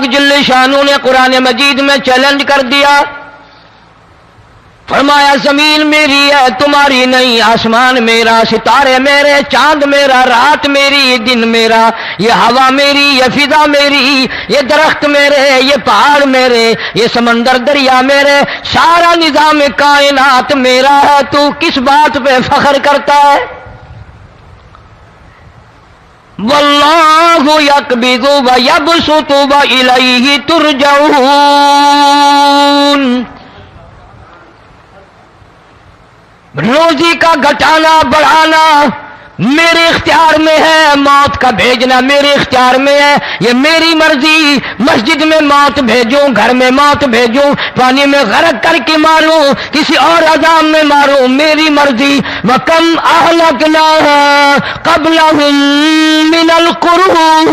پاک جل شانہ نے قرآن مجید میں چیلنج کر دیا، فرمایا زمین میری ہے تمہاری نہیں، آسمان میرا، ستارے میرے، چاند میرا، رات میری، دن میرا، یہ ہوا میری، یہ فضا میری، یہ درخت میرے، یہ پہاڑ میرے، یہ سمندر دریا میرے، سارا نظام کائنات میرا ہے، تو کس بات پہ فخر کرتا ہے؟ واللہ یقبض ویبسط والیہ ترجعون، روزی کا گھٹانا بڑھانا میرے اختیار میں ہے، موت کا بھیجنا میرے اختیار میں ہے، یہ میری مرضی، مسجد میں موت بھیجوں، گھر میں موت بھیجوں، پانی میں غرق کر کے ماروں، کسی اور عذاب میں ماروں، میری مرضی۔ وَكَمْ أَهْلَكْنَا قَبْلَهُمْ مِنَ الْقُرُونِ،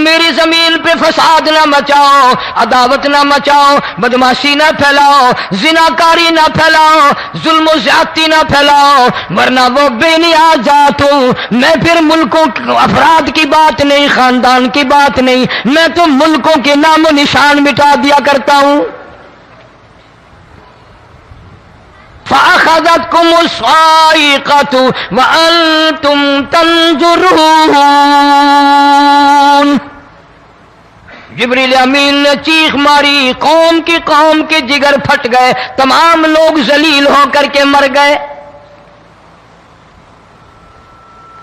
میری زمین پہ فساد نہ مچاؤ، عداوت نہ مچاؤ، بدماشی نہ پھیلاؤ، زناکاری نہ پھیلاؤ، ظلم و زیادتی نہ پھیلاؤ، ورنہ وہ بے نیاز ذات ہوں۔ میں پھر ملکوں افراد کی بات نہیں، خاندان کی بات نہیں، میں تو ملکوں کے نام و نشان مٹا دیا کرتا ہوں۔ فَأَخَذَتْكُمُ الصَّاعِقَةُ وَأَنْتُمْ تَنْظُرُونَ، جبریل امین نے چیخ ماری، قوم کے جگر پھٹ گئے، تمام لوگ ذلیل ہو کر کے مر گئے۔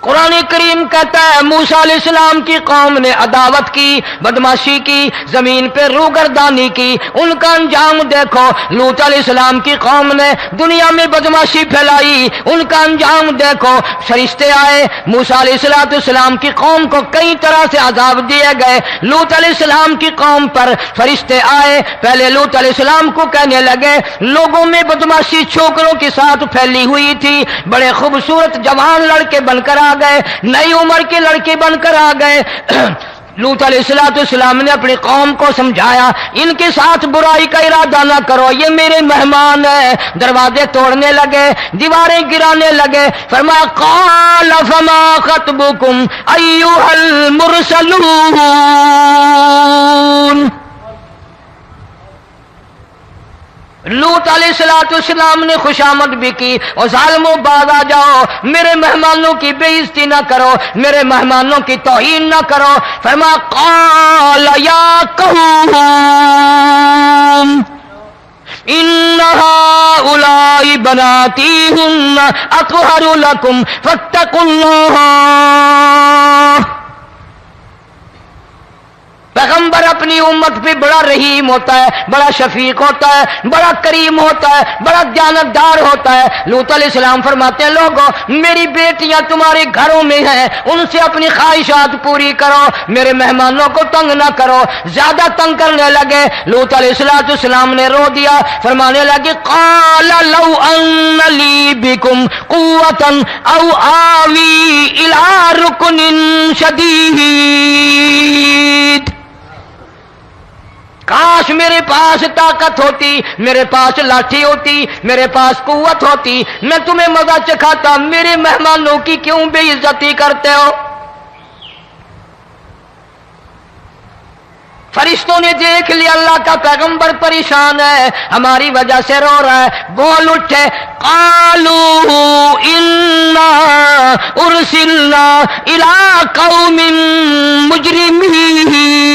قرآن کریم کہتا ہے موسیٰ علیہ السلام کی قوم نے عداوت کی، بدماشی کی، زمین پہ روگردانی کی، ان کا انجام دیکھو۔ لوط علیہ السلام کی قوم نے دنیا میں بدماشی پھیلائی، ان کا انجام دیکھو۔ فرشتے آئے، موسیٰ علیہ السلام کی قوم کو کئی طرح سے عذاب دیے گئے۔ لوط علیہ السلام کی قوم پر فرشتے آئے، پہلے لوط علیہ السلام کو کہنے لگے، لوگوں میں بدماشی چھوکروں کے ساتھ پھیلی ہوئی تھی، بڑے خوبصورت جوان لڑکے بن کر آ گئے، نئی عمر کے لڑکے بن کر آ گئے۔ لوط علیہ السلام نے اپنی قوم کو سمجھایا، ان کے ساتھ برائی کا ارادہ نہ کرو، یہ میرے مہمان ہیں۔ دروازے توڑنے لگے، دیواریں گرانے لگے، فرمایا قال فما خطبکم ایھا المرسلون، لوط علیہ السلام نے خوشامد بھی کی، اور ظالموں باز آ جاؤ، میرے مہمانوں کی بے عزتی نہ کرو، میرے مہمانوں کی توہین نہ کرو۔ فرمایا قال یا قوم ان هؤلاء بناتی ہن اطہر لکم فاتقوا اللہ۔ پیغمبر اپنی امت پہ بڑا رحیم ہوتا ہے، بڑا شفیق ہوتا ہے، بڑا کریم ہوتا ہے، بڑا دیانتدار ہوتا ہے۔ لوط علیہ السلام فرماتے ہیں لوگوں میری بیٹیاں تمہارے گھروں میں ہیں، ان سے اپنی خواہشات پوری کرو، میرے مہمانوں کو تنگ نہ کرو۔ زیادہ تنگ کرنے لگے، لوط علیہ السلام نے رو دیا، فرمانے لگے قال لو ان لی بکم قوة او آوی الی رکن شدید، کاش میرے پاس طاقت ہوتی، میرے پاس لاٹھی ہوتی، میرے پاس قوت ہوتی، میں تمہیں مزہ چکھاتا، میرے مہمانوں کی کیوں بے عزتی کرتے ہو؟ فرشتوں نے دیکھ لیا اللہ کا پیغمبر پریشان ہے، ہماری وجہ سے رو رہا ہے، بول اٹھے قالوا انا ارسلنا الی قوم مجرمین۔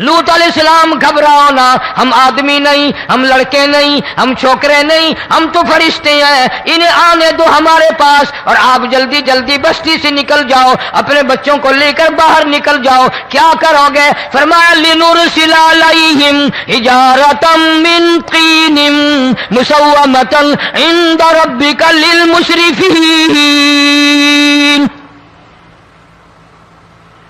لوط علیہ السلام گھبراؤ نہ، ہم آدمی نہیں، ہم لڑکے نہیں، ہم چھوکرے نہیں، ہم تو فرشتے ہیں، انہیں آنے دو ہمارے پاس، اور آپ جلدی جلدی بستی سے نکل جاؤ، اپنے بچوں کو لے کر باہر نکل جاؤ۔ کیا کرو گے؟ فرمایا لنرسل علیہم حجارۃ من طین مسومۃ عند ربک للمسرفین،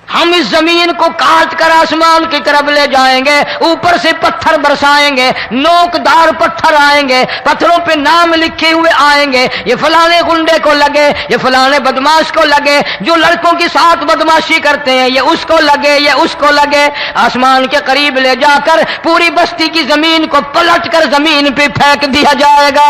ہم اس زمین کو کاٹ کر آسمان کی طرف لے جائیں گے، اوپر سے پتھر برسائیں گے، نوکدار پتھر آئیں گے، پتھروں پہ نام لکھے ہوئے آئیں گے، یہ فلانے گنڈے کو لگے، یہ فلانے بدماش کو لگے، جو لڑکوں کے ساتھ بدماشی کرتے ہیں یہ اس کو لگے، یہ اس کو لگے۔ آسمان کے قریب لے جا کر پوری بستی کی زمین کو پلٹ کر زمین پہ پھینک دیا جائے گا۔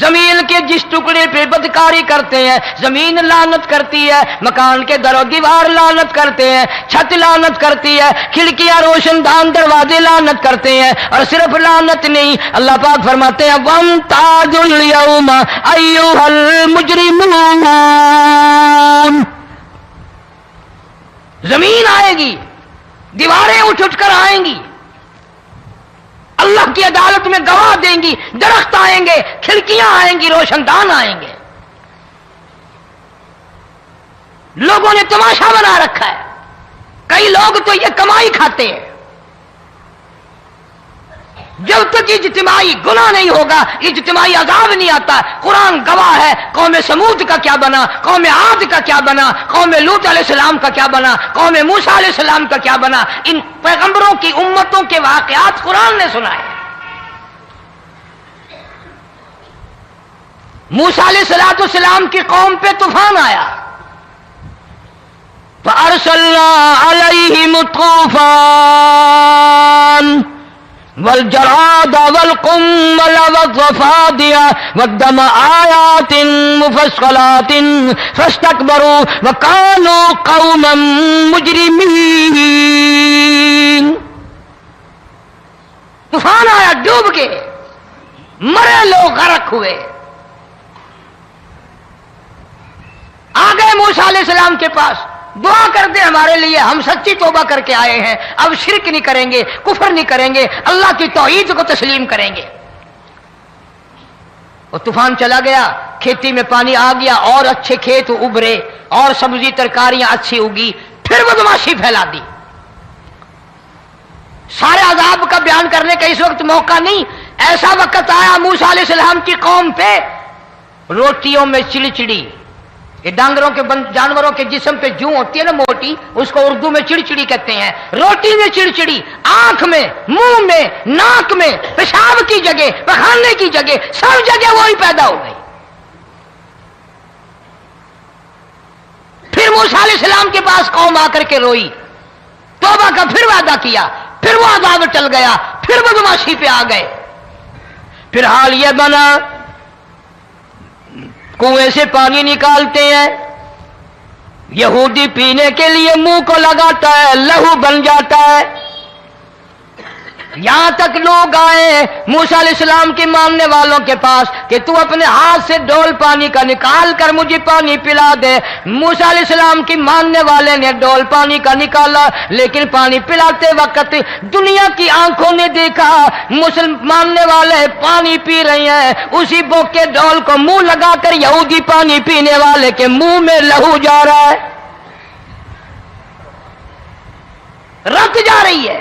زمین کے جس ٹکڑے پہ بدکاری کرتے ہیں زمین لعنت کرتی ہے، مکان کے در و دیوار لعنت کرتے ہیں، چھت لعنت کرتی ہے، کھڑکیاں روشن دان دروازے لعنت کرتے ہیں، اور صرف لعنت نہیں، اللہ پاک فرماتے ہیں وَامْتَازُوا الْيَوْمَ أَيُّهَا الْمُجْرِمُونَ، زمین آئے گی، دیواریں اٹھ اٹھ کر آئیں گی، اللہ کی عدالت میں گواہ دیں گی، درخت آئیں گے، کھڑکیاں آئیں گی، روشن دان آئیں گے۔ لوگوں نے تماشا بنا رکھا ہے، کئی لوگ تو یہ کمائی کھاتے ہیں۔ جب تک اجتماعی گناہ نہیں ہوگا اجتماعی عذاب نہیں آتا۔ قرآن گواہ ہے، قوم سمود کا کیا بنا، قوم عاد کا کیا بنا، قوم لوط علیہ السلام کا کیا بنا، قوم موسیٰ علیہ السلام کا کیا بنا۔ ان پیغمبروں کی امتوں کے واقعات قرآن نے سنائے۔ موسیٰ علیہ السلام کی قوم پہ طوفان آیا، فَأَرْسَلْنَا عَلَيْهِمُ الطُّوفَانَ والجراد والقمل والضفادع والدم آيات مفصلات فاستكبروا وكانوا قوما مجرمين۔ طوفان آیا، ڈوب گئے، مرے لوگ، غرق ہوئے۔ آ گئے موسیٰ علیہ السلام کے پاس، دعا کر دے ہمارے لیے، ہم سچی توبہ کر کے آئے ہیں، اب شرک نہیں کریں گے، کفر نہیں کریں گے، اللہ کی توحید کو تسلیم کریں گے۔ اور طوفان چلا گیا، کھیتی میں پانی آ گیا، اور اچھے کھیت ابھرے، اور سبزی ترکاریاں اچھی اگی، پھر بدماشی پھیلا دی۔ سارے عذاب کا بیان کرنے کا اس وقت موقع نہیں۔ ایسا وقت آیا موسیٰ علیہ السلام کی قوم پہ، روٹیوں میں چڑچڑی، یہ ڈانگروں کے جانوروں کے جسم پہ جوں ہوتی ہے نا موٹی، اس کو اردو میں چڑچڑی کہتے ہیں۔ روٹی میں چڑچڑی، آنکھ میں، منہ میں، ناک میں، پیشاب کی جگہ، پخانے کی جگہ، سب جگہ وہی پیدا ہو گئی۔ پھر موسیٰ علیہ السلام کے پاس قوم آ کر کے روئی، توبہ کا پھر وعدہ کیا، پھر وہ عذاب ٹل گیا، پھر بدماشی پہ آ گئے۔ پھر حال یہ بنا، کنویں سے پانی نکالتے ہیں، یہودی پینے کے لیے منہ کو لگاتا ہے، لہو بن جاتا ہے۔ یہاں تک لوگ آئے موسیٰ علیہ السلام کے ماننے والوں کے پاس کہ تو اپنے ہاتھ سے ڈول پانی کا نکال کر مجھے پانی پلا دے۔ موسیٰ علیہ السلام کی ماننے والے نے ڈول پانی کا نکالا، لیکن پانی پلاتے وقت دنیا کی آنکھوں نے دیکھا ماننے والے پانی پی رہے ہیں، اسی بوک کے ڈول کو منہ لگا کر یہودی پانی پینے والے کے منہ میں لہو جا رہا ہے، رت جا رہی ہے۔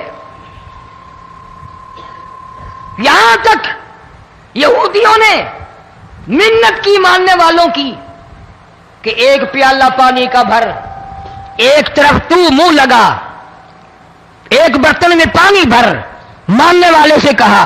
یہاں تک یہودیوں نے منت کی ماننے والوں کی کہ ایک پیالہ پانی کا بھر، ایک طرف تو منہ لگا، ایک برتن میں پانی بھر، ماننے والے سے کہا،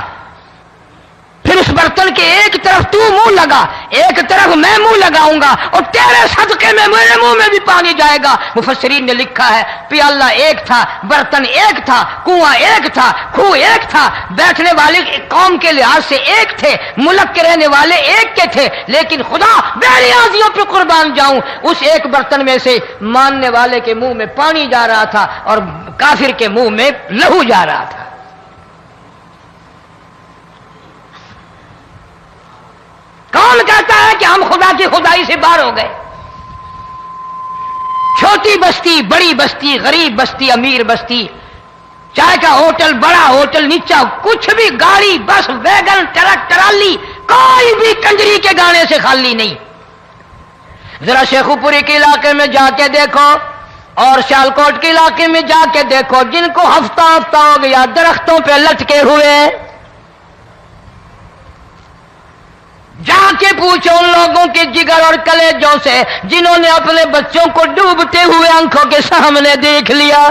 پھر اس برتن کے ایک طرف تو منہ لگا، ایک طرف میں منہ لگاؤں گا، اور تیرے صدقے میں میرے منہ میں بھی پانی جائے گا۔ مفسرین نے لکھا ہے پیالہ ایک تھا، برتن ایک تھا، کنواں ایک تھا، کھو ایک تھا، بیٹھنے والے قوم کے لحاظ سے ایک تھے، ملک کے رہنے والے ایک کے تھے، لیکن خدا بے نیازیوں پہ قربان جاؤں، اس ایک برتن میں سے ماننے والے کے منہ میں پانی جا رہا تھا اور کافر کے منہ میں لہو جا رہا تھا۔ کون کہتا ہے کہ ہم خدا کی خدائی سے باہر ہو گئے؟ چھوٹی بستی، بڑی بستی، غریب بستی، امیر بستی، چائے کا ہوٹل، بڑا ہوٹل، نیچا، کچھ بھی، گاڑی، بس، ویگن، ٹرک، ٹرالی، کوئی بھی کنجری کے گانے سے خالی نہیں۔ ذرا شیخو پوری کے علاقے میں جا کے دیکھو اور سیالکوٹ کے علاقے میں جا کے دیکھو، جن کو ہفتہ ہفتہ ہو گیا درختوں پہ لٹکے ہوئے، جا کے پوچھو ان لوگوں کے جگر اور کلیجوں سے جنہوں نے اپنے بچوں کو ڈوبتے ہوئے آنکھوں کے سامنے دیکھ لیا۔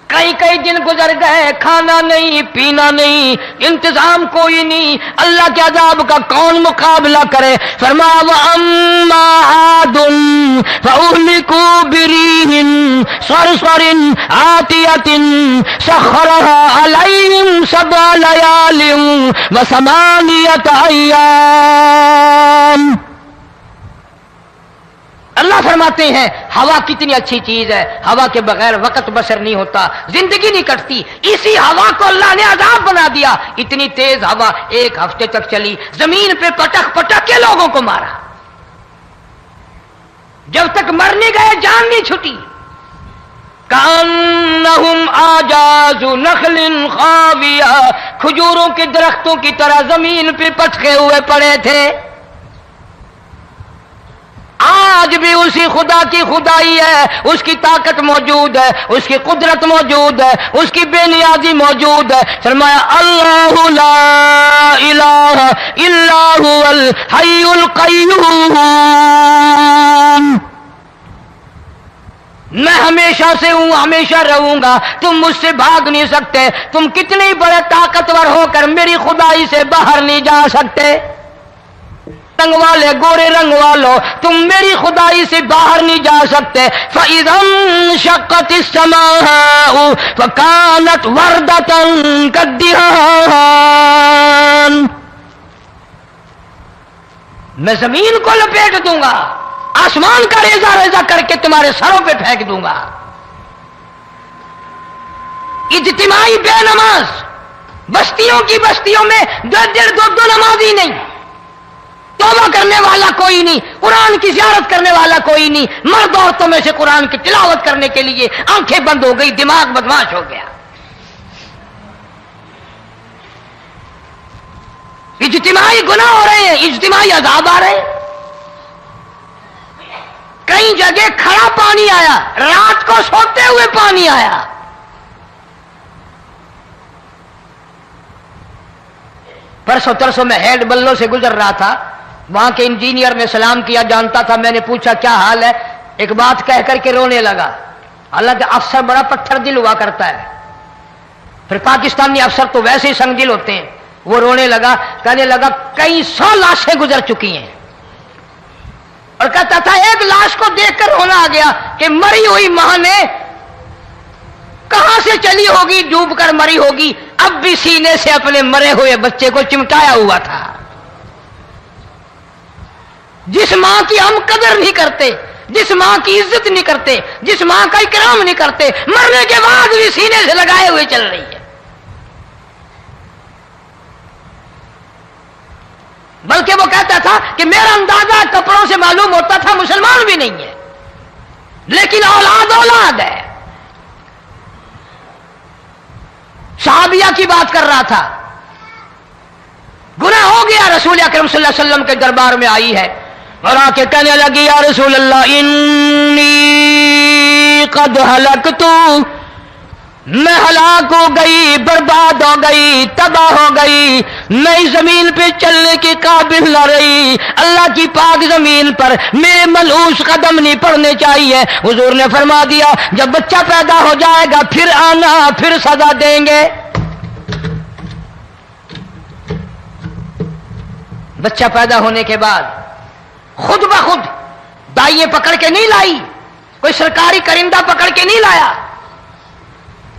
کئی کئی دن گزر گئے، کھانا نہیں، پینا نہیں، انتظام کوئی نہیں، اللہ کے عذاب کا کون مقابلہ کرے؟ فرمایا وَأَمَّا عَادٌ فَأُهْلِكُوا بِرِيحٍ صرصر عاتية سخرها عليهم 7 ليال و8 أيام. اللہ فرماتے ہیں ہوا کتنی اچھی چیز ہے، ہوا کے بغیر وقت بسر نہیں ہوتا، زندگی نہیں کٹتی. اسی ہوا کو اللہ نے عذاب بنا دیا. اتنی تیز ہوا 1 ہفتے تک چلی، زمین پہ پٹک پٹک کے لوگوں کو مارا. جب تک مرنے گئے جان نہیں چھٹی. کأنہم اعجاز نخل خاویہ، کھجوروں کے درختوں کی طرح زمین پہ پٹکے ہوئے پڑے تھے. آج بھی اسی خدا کی خدائی ہے، اس کی طاقت موجود ہے، اس کی قدرت موجود ہے، اس کی بے نیازی موجود ہے. فرمایا اللہ لا الہ الا هو الحی القیوم. میں ہمیشہ سے ہوں، ہمیشہ رہوں گا، تم مجھ سے بھاگ نہیں سکتے. تم کتنے بڑے طاقتور ہو کر میری خدائی سے باہر نہیں جا سکتے. رنگ والے، گورے رنگ والو، تم میری خدائی سے باہر نہیں جا سکتے. فَإِذَا انشَقَّتِ السَّمَاءُ فَكَانَتْ وَرْدَةً كَالدِّهَانِ. میں زمین کو لپیٹ دوں گا، آسمان کا ریزہ ریزہ کر کے تمہارے سروں پہ پھینک دوں گا. اجتماعی بے نماز، بستیوں کی بستیوں میں 2 نمازی نہیں، توبہ کرنے والا کوئی نہیں، قرآن کی زیارت کرنے والا کوئی نہیں. مرد عورتوں میں سے قرآن کی تلاوت کرنے کے لیے آنکھیں بند ہو گئی، دماغ بدماش ہو گیا. اجتماعی گناہ ہو رہے ہیں، اجتماعی عذاب آ رہے ہیں. کئی جگہ کھڑا پانی آیا، رات کو سوتے ہوئے پانی آیا. پرسوں ترسوں میں ہیڈ بلوں سے گزر رہا تھا، وہاں کے انجینئر نے سلام کیا، جانتا تھا. میں نے پوچھا کیا حال ہے، ایک بات کہہ کر کے رونے لگا. حالانکہ افسر بڑا پتھر دل ہوا کرتا ہے، پھر پاکستانی افسر تو ویسے ہی سنگ دل ہوتے ہیں. وہ رونے لگا، کہنے لگا کئی 100 لاشیں گزر چکی ہیں. اور کہتا تھا ایک لاش کو دیکھ کر رونا آ گیا کہ مری ہوئی ماں نے کہاں سے چلی ہوگی، ڈوب کر مری ہوگی، اب بھی سینے سے اپنے مرے ہوئے بچے کو چمٹایا ہوا تھا. جس ماں کی ہم قدر نہیں کرتے، جس ماں کی عزت نہیں کرتے، جس ماں کا اکرام نہیں کرتے، مرنے کے بعد بھی سینے سے لگائے ہوئے چل رہی ہے. بلکہ وہ کہتا تھا کہ میرا اندازہ کپڑوں سے معلوم ہوتا تھا مسلمان بھی نہیں ہے، لیکن اولاد اولاد ہے. صحابیہ کی بات کر رہا تھا، گناہ ہو گیا، رسول اکرم صلی اللہ علیہ وسلم کے دربار میں آئی ہے اور آ کے کہنے لگی یا رسول اللہ انی قد ہلکت، میں ہلاک ہو گئی، برباد ہو گئی، تباہ ہو گئی، میں اس زمین پہ چلنے کے قابل نہ رہی. اللہ کی پاک زمین پر میرے ملعوس قدم نہیں پڑنے چاہیے. حضور نے فرما دیا جب بچہ پیدا ہو جائے گا پھر آنا، پھر سزا دیں گے. بچہ پیدا ہونے کے بعد خود بخود دائیں پکڑ کے نہیں لائی، کوئی سرکاری کرندہ پکڑ کے نہیں لایا،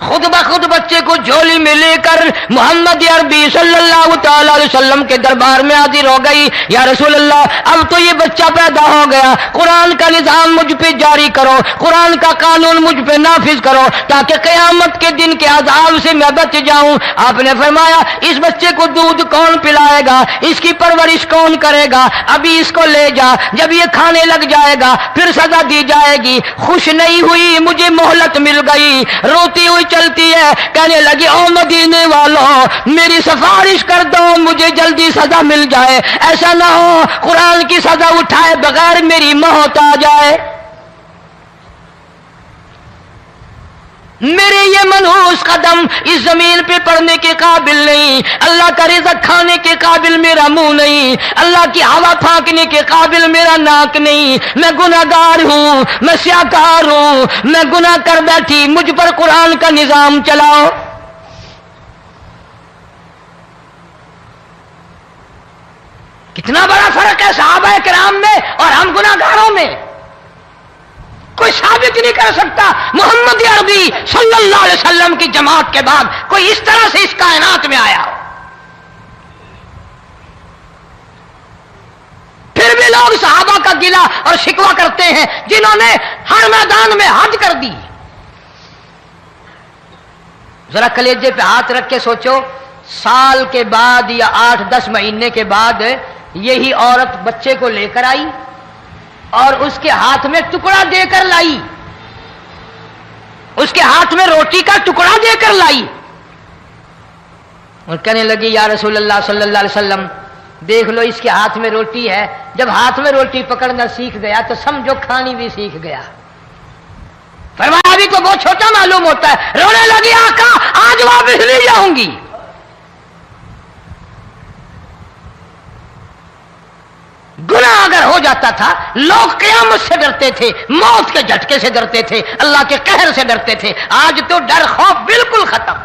خود بخود بچے کو جھولی میں لے کر محمد عربی صلی اللہ تعالی علیہ وسلم کے دربار میں حاضر ہو گئی. یا رسول اللہ اب تو یہ بچہ پیدا ہو گیا، قرآن کا نظام مجھ پہ جاری کرو، قرآن کا قانون مجھ پہ نافذ کرو تاکہ قیامت کے دن کے عذاب سے میں بچ جاؤں. آپ نے فرمایا اس بچے کو دودھ کون پلائے گا، اس کی پرورش کون کرے گا، ابھی اس کو لے جا، جب یہ کھانے لگ جائے گا پھر سزا دی جائے گی. خوش نہیں ہوئی، مجھے مہلت مل گئی، روتی ہوئی چلتی ہے، کہنے لگی او مدینے والوں میری سفارش کر دو، مجھے جلدی سزا مل جائے، ایسا نہ ہو قرآن کی سزا اٹھائے بغیر میری موت آ جائے. میرے یہ منحوس قدم اس زمین پہ پڑنے کے قابل نہیں، اللہ کا رزق کھانے کے قابل میرا منہ نہیں، اللہ کی ہوا پھانکنے کے قابل میرا ناک نہیں. میں گناہگار ہوں، میں سیاکار ہوں، میں گناہ کر بیٹھی، مجھ پر قرآن کا نظام چلاؤ. کتنا بڑا فرق ہے صحابہ کرام میں اور ہم گناہگاروں میں. کوئی ثابت نہیں کر سکتا محمد عربی صلی اللہ علیہ وسلم کی جماعت کے بعد کوئی اس طرح سے اس کائنات میں آیا ہو۔ پھر بھی لوگ صحابہ کا گلہ اور شکوہ کرتے ہیں جنہوں نے ہر میدان میں حج کر دی۔ ذرا کلیجے پہ ہاتھ رکھ کے سوچو، سال کے بعد یا 8-10 مہینے کے بعد یہی عورت بچے کو لے کر آئی اور اس کے ہاتھ میں ٹکڑا دے کر لائی، اس کے ہاتھ میں روٹی کا ٹکڑا دے کر لائی اور کہنے لگی یا رسول اللہ صلی اللہ علیہ وسلم دیکھ لو اس کے ہاتھ میں روٹی ہے۔ جب ہاتھ میں روٹی پکڑنا سیکھ گیا تو سمجھو کھانی بھی سیکھ گیا۔ فرمایا ابھی تو بہت چھوٹا معلوم ہوتا ہے۔ رونے لگی آقا آج واپس نہیں جاؤں گی۔ گناہ اگر ہو جاتا تھا لوگ قیامت سے ڈرتے تھے، موت کے جھٹکے سے ڈرتے تھے، اللہ کے قہر سے ڈرتے تھے۔ آج تو ڈر خوف بالکل ختم۔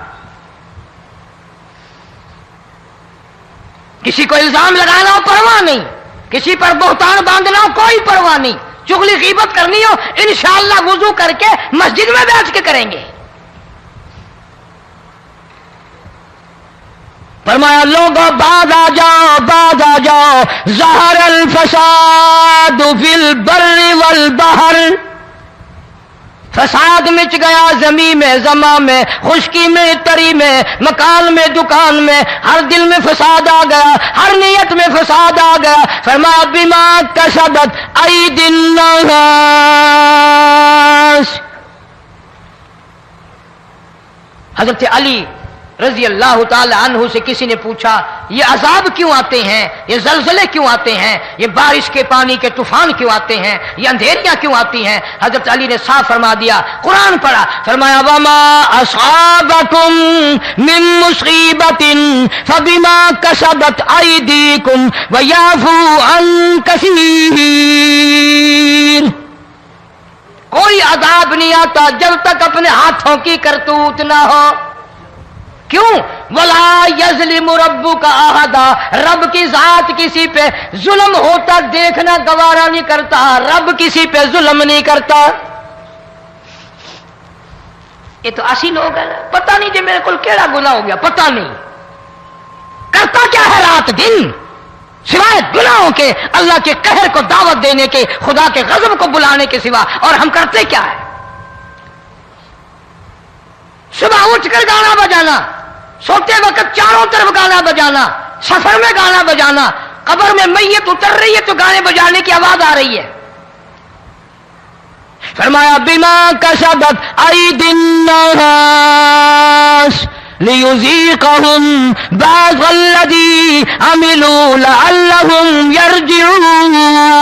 کسی کو الزام لگانا ہو پرواہ نہیں، کسی پر بہتان باندھنا ہو کوئی پرواہ نہیں، چغلی غیبت کرنی ہو انشاءاللہ وضو کر کے مسجد میں بیٹھ کے کریں گے۔ فرمایا لوگوں بعد آ جاؤ ظہر الفساد فی البر والبحر، فساد مچ گیا زمین میں، زماں میں، خشکی میں، تری میں، مکان میں، دکان میں، ہر دل میں فساد آ گیا، ہر نیت میں فساد آ گیا۔ فرمایا بما کسبت ایدی الناس۔ حضرت علی رضی اللہ تعالی عنہ سے کسی نے پوچھا یہ عذاب کیوں آتے ہیں، یہ زلزلے کیوں آتے ہیں، یہ بارش کے پانی کے طوفان کیوں آتے ہیں، یہ اندھیریاں کیوں آتی ہیں؟ حضرت علی نے صاف فرما دیا، قرآن پڑھا، فرمایا وما اصابکم من مصیبت فبما کسبت ایدیکم ویعفو عن کثیر۔ کوئی عذاب نہیں آتا جب تک اپنے ہاتھوں کی کرتوت نہ ہو۔ کیوں؟ وَلَا يَظْلِمُ رَبُّكَ أَحَدًا، رب کی ذات کسی پہ ظلم ہوتا دیکھنا گوارا نہیں کرتا، رب کسی پہ ظلم نہیں کرتا۔ یہ تو ایسی لوگ ہیں پتہ نہیں جی میرے کو کیڑا گناہ ہو گیا، پتہ نہیں کرتا کیا ہے رات دن سوائے گناہوں کے، اللہ کے قہر کو دعوت دینے کے، خدا کے غضب کو بلانے کے سوا، اور ہم کرتے کیا ہے؟ صبح اٹھ کر گانا بجانا، سوتے وقت چاروں طرف گانا بجانا، سفر میں گانا بجانا، قبر میں میت اتر رہی ہے تو گانے بجانے کی آواز آ رہی ہے۔ فرمایا بما کسبت ایدی الناس لیذیقہم بعض الذی عملوا لعلہم یرجعون۔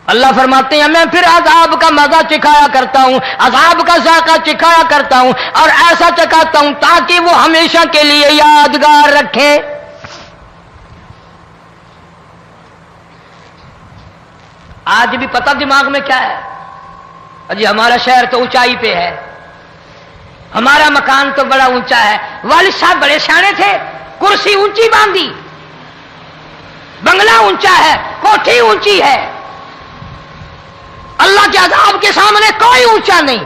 اللہ فرماتے ہیں میں پھر عذاب کا مزہ چکھایا کرتا ہوں، عذاب کا ذائقہ چکھایا کرتا ہوں، اور ایسا چکھاتا ہوں تاکہ وہ ہمیشہ کے لیے یادگار رکھے۔ آج بھی پتہ دماغ میں کیا ہے؟ جی ہمارا شہر تو اونچائی پہ ہے، ہمارا مکان تو بڑا اونچا ہے، والد صاحب بڑے سیانے تھے، کرسی اونچی باندھی، بنگلہ اونچا ہے، کوٹھی اونچی ہے، اللہ کے عذاب کے سامنے کوئی اونچا نہیں۔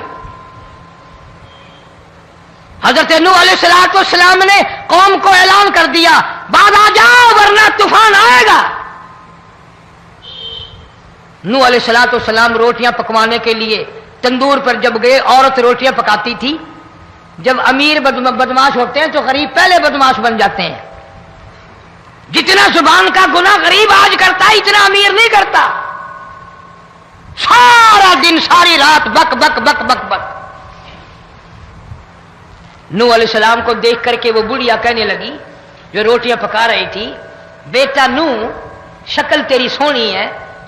حضرت نوح علیہ السلام نے قوم کو اعلان کر دیا بعد آ جاؤ ورنہ طوفان آئے گا۔ نوح علیہ السلام روٹیاں پکوانے کے لیے تندور پر جب گئے، عورت روٹیاں پکاتی تھی۔ جب امیر بدماش ہوتے ہیں تو غریب پہلے بدماش بن جاتے ہیں۔ جتنا زبان کا گناہ غریب آج کرتا ہے اتنا امیر نہیں کرتا۔ سارا دن ساری رات بک بک بک بک بک۔ نوح علیہ السلام کو دیکھ کر کے وہ بڑھیا کہنے لگی جو روٹیاں پکا رہی تھی، بیٹا نوح شکل تیری سونی ہے،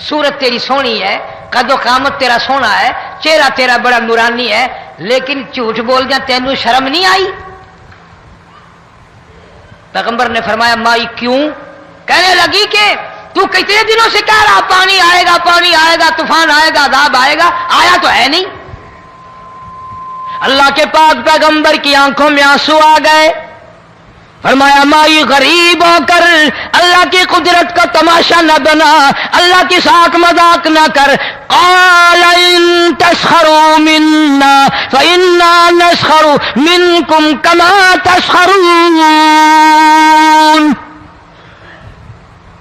صورت تیری سونی ہے، قد و قامت تیرا سونا ہے، چہرہ تیرا بڑا نورانی ہے، لیکن جھوٹ بول جا تینوں شرم نہیں آئی؟ پیغمبر نے فرمایا مائی کیوں؟ کہنے لگی کہ تو کتنے دنوں سے کہہ رہا پانی آئے گا، پانی آئے گا، طوفان آئے گا، عذاب آئے گا، آیا تو ہے نہیں۔ اللہ کے پاک پیغمبر کی آنکھوں میں آنسو آ گئے۔ فرمایا مائی غریب ہو کر اللہ کی قدرت کا تماشا نہ بنا، اللہ کے ساتھ مذاق نہ کر. قال ان تسخروا منا فإنا نسخر منكم كما تسخرون.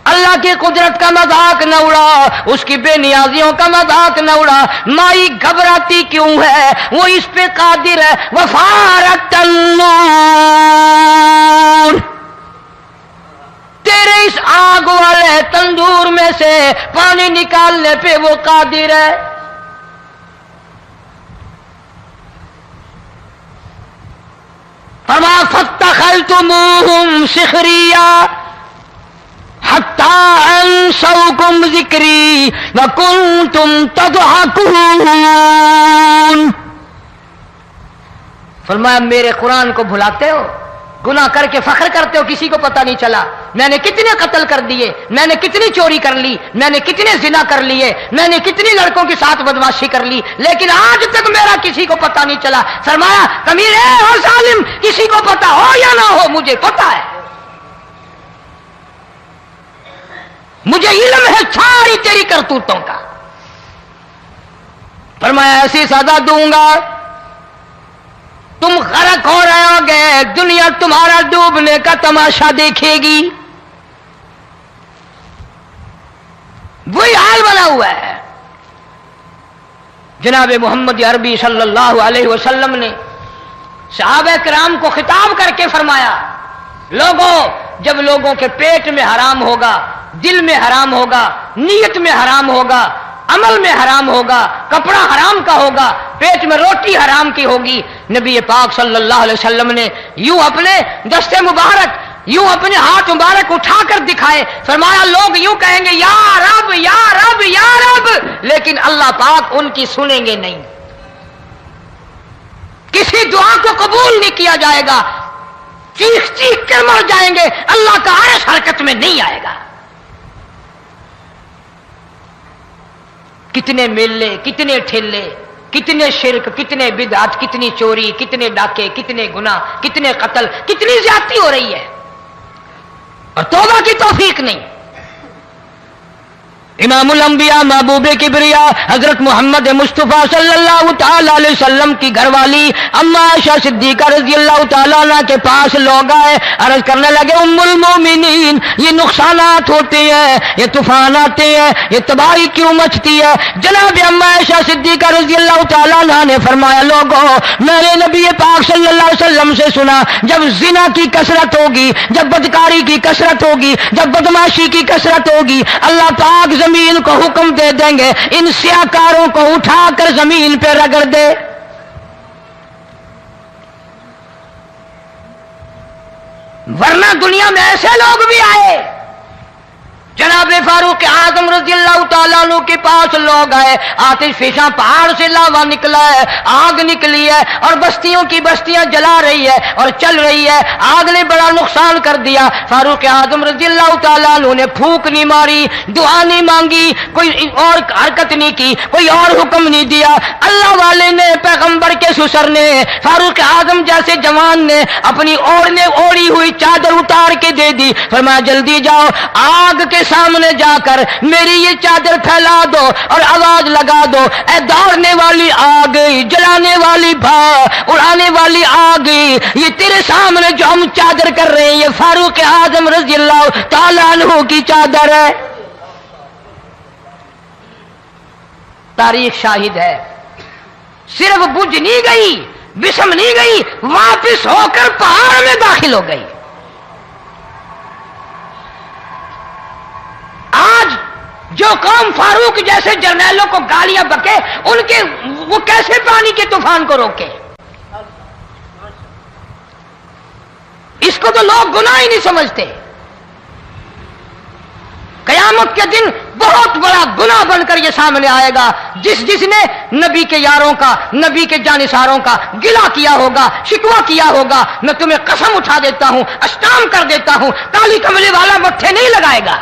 اللہ کی قدرت کا مذاق نہ اڑا، اس کی بے نیازیوں کا مذاق نہ اڑا. مائی گھبراتی کیوں ہے؟ وہ اس پہ قادر ہے. وفارت النور، تیرے اس آگ والے تندور میں سے پانی نکالنے پہ وہ قادر ہے. فرمایا فاتخذتموہم سخریا حتی انسوکم ذکری وکنتم تضحکون. فرمایا میرے قرآن کو بھلاتے ہو، گناہ کر کے فخر کرتے ہو، کسی کو پتہ نہیں چلا میں نے کتنے قتل کر دیے، میں نے کتنی چوری کر لی، میں نے کتنے زنا کر لیے، میں نے کتنی لڑکوں کے ساتھ بدماشی کر لی، لیکن آج تک میرا کسی کو پتہ نہیں چلا. فرمایا کمینے اور ظالم، کسی کو پتہ ہو یا نہ ہو مجھے پتہ ہے، مجھے علم ہے ساری تیری کرتوتوں کا. فرمایا ایسی سزا دوں گا تم غرق ہو رہے ہو گے، دنیا تمہارا ڈوبنے کا تماشا دیکھے گی. وہی حال بنا ہوا ہے. جناب محمد عربی صلی اللہ علیہ وسلم نے صحابہ کرام کو خطاب کر کے فرمایا لوگوں، جب لوگوں کے پیٹ میں حرام ہوگا، دل میں حرام ہوگا، نیت میں حرام ہوگا، عمل میں حرام ہوگا، کپڑا حرام کا ہوگا، پیٹ میں روٹی حرام کی ہوگی، نبی پاک صلی اللہ علیہ وسلم نے یوں اپنے دستے مبارک، یوں اپنے ہاتھ مبارک اٹھا کر دکھائے. فرمایا لوگ یوں کہیں گے یا رب یا رب یا رب، لیکن اللہ پاک ان کی سنیں گے نہیں، کسی دعا کو قبول نہیں کیا جائے گا، چیخ چیخ کر مر جائیں گے، اللہ کا عرش حرکت میں نہیں آئے گا. کتنے میلے، کتنے ٹھیلے، کتنے شرک، کتنے بدعت، کتنی چوری، کتنے ڈاکے، کتنے گناہ، کتنے قتل، کتنی زیادتی ہو رہی ہے اور توبہ کی توفیق نہیں. امام الانبیاء محبوب کبریا حضرت محمد مصطفیٰ صلی اللہ تعالی علیہ وسلم کی گھر والی اما عائشہ صدیقہ رضی اللہ تعالیٰ عنہ کے پاس لوگ آئے، عرض کرنے لگے ام المومنین یہ نقصانات ہوتے ہیں، یہ طوفان آتے ہیں، یہ تباہی کیوں مچتی ہے؟ جناب اما عائشہ صدیقہ رضی اللہ تعالیٰ عنہ نے فرمایا لوگوں، میں نے نبی پاک صلی اللہ علیہ وسلم سے سنا جب زنا کی کثرت ہوگی، جب بدکاری کی کثرت ہوگی، جب بدماشی کی کثرت ہوگی، اللہ پاک زمین کو حکم دے دیں گے ان سیاکاروں کو اٹھا کر زمین پہ رگڑ دے. ورنہ دنیا میں ایسے لوگ بھی آئے. جناب فاروق اعظم رضی اللہ تعالیٰ عنہ کے پاس لوگ آئے، آتش فشاں پہاڑ سے لاوا نکلا ہے، آگ نکلی ہے اور بستیوں کی بستیاں جلا رہی ہے اور چل رہی ہے، آگ نے بڑا نقصان کر دیا. فاروق اعظم رضی اللہ تعالیٰ عنہ نے پھونک نہیں ماری، دعا نہیں مانگی، کوئی اور حرکت نہیں کی، کوئی اور حکم نہیں دیا. اللہ والے نے، پیغمبر کے سسر نے، فاروق اعظم جیسے جوان نے اپنی اوڑھی ہوئی چادر اتار کے دے دی. فرمایا جلدی جاؤ، آگ کے سامنے جا کر میری یہ چادر پھیلا دو اور آواز لگا دو، اے دوڑنے والی آگ، جلانے والی اڑانے والی آگ، یہ تیرے سامنے جو ہم چادر کر رہے ہیں یہ فاروق اعظم رضی اللہ تعالیٰ عنہ کی چادر ہے. تاریخ شاہد ہے، صرف بجھ نہیں گئی، بسم نہیں گئی، واپس ہو کر پہاڑ میں داخل ہو گئی. آج جو قوم فاروق جیسے جرنیلوں کو گالیاں بکے، ان کے وہ کیسے پانی کے طوفان کو روکے؟ اس کو تو لوگ گناہ ہی نہیں سمجھتے. قیامت کے دن بہت بڑا گناہ بن کر یہ سامنے آئے گا. جس نے نبی کے یاروں کا، نبی کے جانثاروں کا گلہ کیا ہوگا، شکوہ کیا ہوگا، میں تمہیں قسم اٹھا دیتا ہوں، اشتام کر دیتا ہوں، کالی کملی والا مٹھے نہیں لگائے گا.